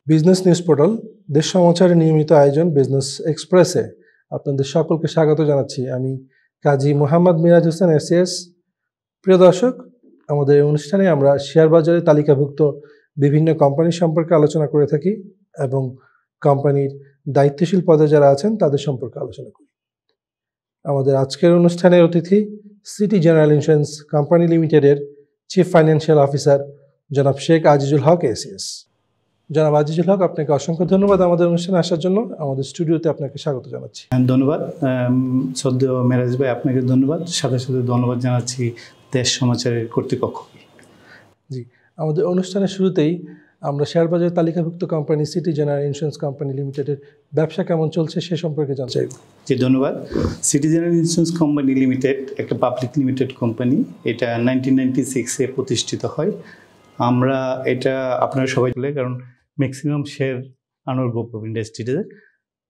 Business news portal দেশ সমাচারের নিয়মিত আয়োজন বিজনেস এক্সপ্রেসে আপনাদের সকলকে স্বাগত জানাচ্ছি। আমি কাজী মোহাম্মদ মিরাজ হোসেন এসএস। প্রিয় দর্শক, আমাদের এই অনুষ্ঠানে আমরা শেয়ার বাজারে তালিকাভুক্ত বিভিন্ন কোম্পানি সম্পর্কে আলোচনা করে থাকি এবং কোম্পানির দায়িত্বশীল পদে যারা আছেন তাদের সম্পর্কে আলোচনা করি। আমাদের আজকের অনুষ্ঠানের অতিথি সিটি জেনারেল ইন্স্যুরেন্স কোম্পানি লিমিটেডের চিফ ফাইন্যান্সিয়াল অফিসার জনাব শেখ আজিজুল হক এসএস। জনাব আজিজুল হক, আপনাকে অসংখ্য ধন্যবাদ আমাদের অনুষ্ঠানে আসার জন্য। আমাদের স্টুডিওতে আপনাকে স্বাগত জানাচ্ছি। ধন্যবাদ শ্রদ্ধেয় মেরাজ ভাই, আপনাকে ধন্যবাদ। সাথে সাথে ধন্যবাদ জানাচ্ছি দেশ সমাচারের কর্তৃপক্ষকে। জি, আমাদের অনুষ্ঠানের শুরুতেই আমরা শেয়ার বাজারে তালিকাভুক্ত company city general insurance company লিমিটেডের ব্যবসা কেমন চলছে সে সম্পর্কে জানতে চাইব। জি, ধন্যবাদ। City general insurance company limited একটা পাবলিক লিমিটেড কোম্পানি। এটা 1996-এ প্রতিষ্ঠিত হয়। আমরা এটা আপনারা সবাই বলে, কারণ maximum share Anwar group of ইন্ডাস্ট্রিতে।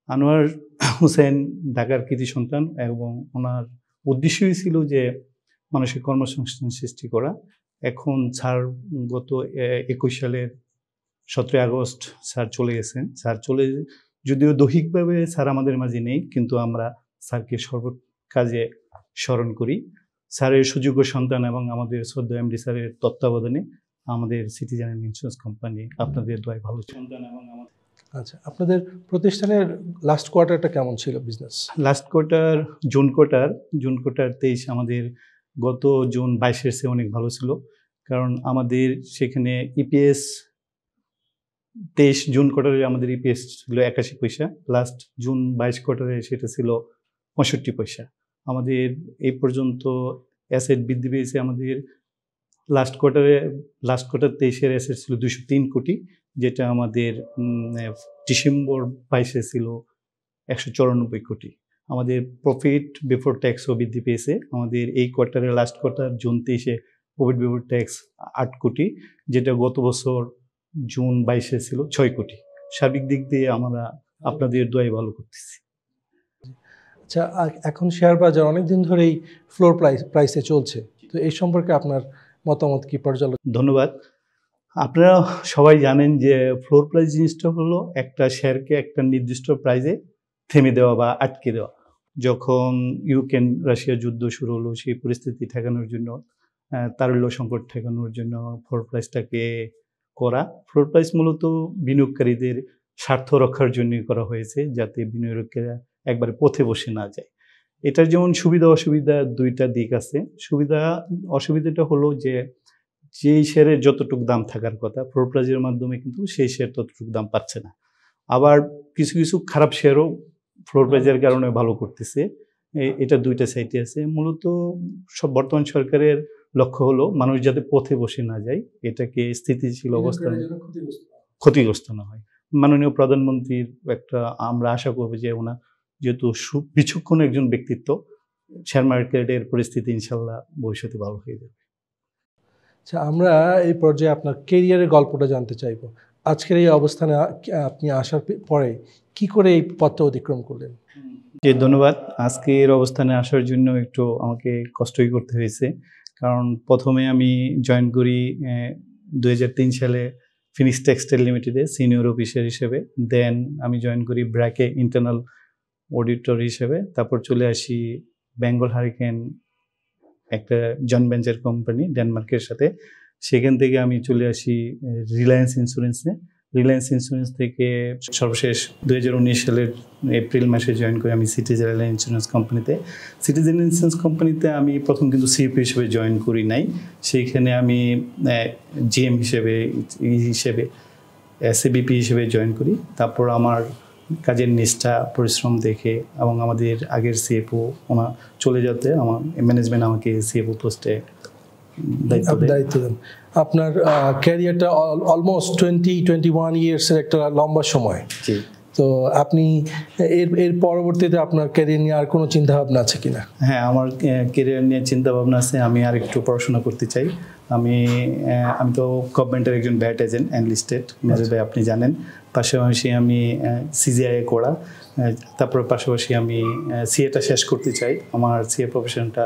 আনোয়ার হোসেন ঢাকার কৃতি সন্তান এবং ওনার উদ্দেশ্যই ছিল যে মানুষের কর্মসংস্থান সৃষ্টি করা। এখন স্যার গত 21 সালের 17 আগস্ট স্যার চলে গেছেন। স্যার চলে, যদিও দৈহিকভাবে স্যার আমাদের মাঝে নেই, কিন্তু আমরা স্যারকে সর্ব কাজে স্মরণ করি। স্যারের সুযোগ্য সন্তান এবং আমাদের শ্রদ্ধা এমডি স্যারের তত্ত্বাবধানে আমাদের সিটি জেনারেল ইন্স্যুরেন্স কোম্পানি আপনাদের দোয়ায় ভালো সন্তান এবং আমাদের। আচ্ছা, আপনাদের প্রতিষ্ঠানের লাস্ট কোয়ার্টারটা কেমন ছিল business? Last quarter June quarter 23 আমাদের গত জুন 22-এর চেয়ে অনেক ভালো ছিল। কারণ আমাদের সেখানে ইপিএস 23 জুন কোয়ার্টারে আমাদের ইপিএস ছিল 81 পয়সা, লাস্ট জুন 22 কোয়ার্টারে সেটা ছিল 65 পয়সা। আমাদের এই পর্যন্ত অ্যাসেট বৃদ্ধি পেয়েছে। আমাদের লাস্ট কোয়ার্টার 23-এর অ্যাসেট ছিল 203 কোটি, যেটা আমাদের ডিসেম্বর 22-এ ছিল 194 কোটি। আমাদের প্রফিট বিফোর ট্যাক্সও বৃদ্ধি পেয়েছে। আমাদের এই কোয়ার্টারে লাস্ট কোয়ার্টার জুন 23-এ প্রফিট বিফোর ট্যাক্স 8 কোটি, যেটা গত বছর জুন 22-এ ছিল 6 কোটি। সার্বিক দিক দিয়ে আমরা আপনাদের দোয়ায় ভালো করতেছি। আচ্ছা, এখন শেয়ার বাজার অনেকদিন ধরেই ফ্লোর প্রাইসে চলছে, তো এই সম্পর্কে আপনার মতামত কি পর্যালোচনা? ধন্যবাদ। আপনারা সবাই জানেন যে ফ্লোর প্রাইস জিনিসটা হলো একটা শেয়ারকে একটা নির্দিষ্ট প্রাইসে থেমে দেওয়া বা আটকে দেওয়া। যখন ইউক্রেন রাশিয়া যুদ্ধ শুরু হলো, সেই পরিস্থিতি ঠেকানোর জন্য, তারল্য সংকট ঠেকানোর জন্য ফ্লোর প্রাইসটাকে করা। ফ্লোর প্রাইস মূলত বিনিয়োগকারীদের স্বার্থ রক্ষার জন্যই করা হয়েছে, যাতে বিনিয়োগকারীরা একবারে পথে বসে না যায়। এটার যেমন সুবিধা অসুবিধা দুইটা দিক আছে। অসুবিধাটা হলো যে যেই শেয়ারের যতটুকু দাম থাকার কথা ফ্লোর প্রাইজের মাধ্যমে কিন্তু সেই শেয়ার ততটুকু দাম পাচ্ছে না। আবার কিছু কিছু খারাপ শেয়ারও ফ্লোর প্রাইজের কারণে ভালো করতেছে। এটা দুইটা সাইডে আছে। মূলত বর্তমান সরকারের লক্ষ্য হলো মানুষ যাতে পথে বসে না যায়, এটাকে স্থিতিশীল অবস্থায় ক্ষতিগ্রস্ত না হয়। মাননীয় প্রধানমন্ত্রীর একটা আমরা আশা করবো যে ওনার যেহেতু বিচক্ষণ একজন ব্যক্তিত্ব, শেয়ার মার্কেটের পরিস্থিতি ইনশাল্লাহ ভবিষ্যতে ভালো হয়ে যাবে। আচ্ছা, আমরা এই পর্যায়ে আপনার কেরিয়ারের গল্পটা জানতে চাইব। আজকের এই অবস্থানে আপনি আসার পরে কি করে এই পথটা অতিক্রম করলেন? জি, ধন্যবাদ। আজকের অবস্থানে আসার জন্য একটু আমাকে কষ্টই করতে হয়েছে। কারণ প্রথমে আমি জয়েন করি 2003 সালে ফিনিক্স টেক্সটাইল লিমিটেডে সিনিয়র অফিসার হিসেবে। দেন আমি জয়েন করি ব্র্যাকে ইন্টারনাল অডিটর হিসেবে। তারপর চলে আসি বেঙ্গল হারিকেন, একটা জয়েন্ট ভেঞ্চার কোম্পানি ডেনমার্কের সাথে। সেখান থেকে আমি চলে আসি রিলায়েন্স ইন্স্যুরেন্সে। রিলায়েন্স ইন্স্যুরেন্স থেকে সর্বশেষ 2019 সালের এপ্রিল মাসে জয়েন করি আমি সিটি জেনারেল ইন্স্যুরেন্স কোম্পানিতে। সিটি জেনারেল ইন্স্যুরেন্স কোম্পানিতে আমি প্রথম কিন্তু সিএফ হিসেবে জয়েন করি নাই। সেইখানে আমি জিএম হিসেবে এসএবিপি হিসেবে জয়েন করি। তারপর আমার কাজের নিষ্ঠা পরিশ্রম দেখে এবং আমাদের আগের সিএফও ওনা চলে যেতে আমার ম্যানেজমেন্ট আমাকে সিএফও পোস্টে দায়িত্ব দেন। আপনার ক্যারিয়ারটা অলমোস্ট 20-21 ইয়ার্সের একটা লম্বা সময়। জি। তো আপনি এর পরবর্তীতে আপনার ক্যারিয়ার নিয়ে আর কোনো চিন্তা ভাবনা আছে কিনা? হ্যাঁ, আমার ক্যারিয়ার নিয়ে চিন্তা ভাবনা আছে। আমি আর একটু পড়াশোনা করতে চাই। আমি তো গভর্নমেন্টের একজন ব্যাট এজেন্ট এনলিস্টেড, মেজর ভাই আপনি জানেন। পাশাপাশি আমি সিজিআই করা, তারপর পাশাপাশি আমি সিএটা শেষ করতে চাই। আমার সিএ প্রফেশনটা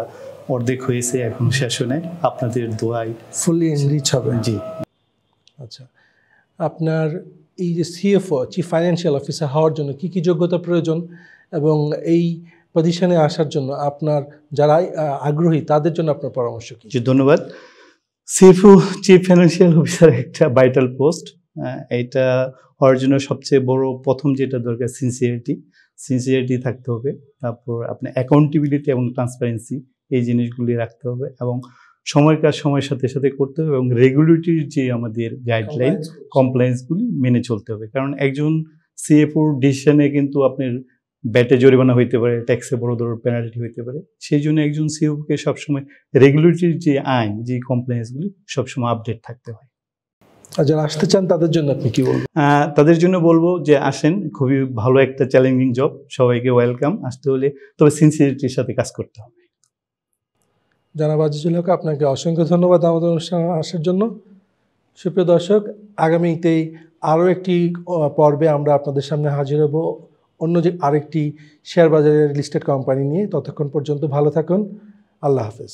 অর্ধেক হয়েছে, এখন শেষ হয় নাই। আপনাদের দোয়ায় ফুললি এনরিচ হবে। জি। আচ্ছা, আপনার এই যে সিএফও চিফ ফাইন্যান্সিয়াল অফিসার হওয়ার জন্য কী কী যোগ্যতা প্রয়োজন এবং এই পজিশনে আসার জন্য আপনার যারা আগ্রহী তাদের জন্য আপনার পরামর্শ কী? জি, ধন্যবাদ। সিএফও চিফ ফাইন্যান্সিয়াল অফিসার একটা ভাইটাল পোস্ট। এটা হওয়ার জন্য সবচেয়ে বড় প্রথম যেটা দরকার সিনসিয়ারিটি থাকতে হবে। তারপর আপনার অ্যাকাউন্টেবিলিটি এবং ট্রান্সপারেন্সি এই জিনিসগুলি রাখতে হবে এবং সময়ের কাজ সময়ের সাথে সাথে করতে হবে এবং রেগুলেটরির যে আমাদের গাইডলাইন কমপ্লায়েন্সগুলি মেনে চলতে হবে। কারণ একজন সিএফওর ডিসিশনে কিন্তু আপনার ব্যাটে জরিমানা হইতে পারে, ট্যাক্সে বড় ধরনের পেনাল্টি হইতে পারে। সেই জন্য একজন সিএফওকে সবসময় রেগুলেটরির যে আইন, যে কমপ্লায়েন্সগুলি সবসময় আপডেট থাকতে হয়। আর যারা আসতে চান তাদের জন্য আপনি কি বলবেন? তাদের জন্য বলবো যে আসেন, খুবই ভালো একটা চ্যালেঞ্জিং জব, সবাইকে ওয়েলকাম আসতে হলে, তবে সিনসিয়ারিটির সাথে কাজ করতে হবে। জনাব আজিজুল হক, আপনাকে অসংখ্য ধন্যবাদ আমাদের অনুষ্ঠানে আসার জন্য। সুপ্রিয় দর্শক, আগামীতেই আরও একটি পর্বে আমরা আপনাদের সামনে হাজির হব অন্য যে আরেকটি শেয়ার বাজারের লিস্টেড কোম্পানি নিয়ে। ততক্ষণ পর্যন্ত ভালো থাকুন। আল্লাহ হাফেজ।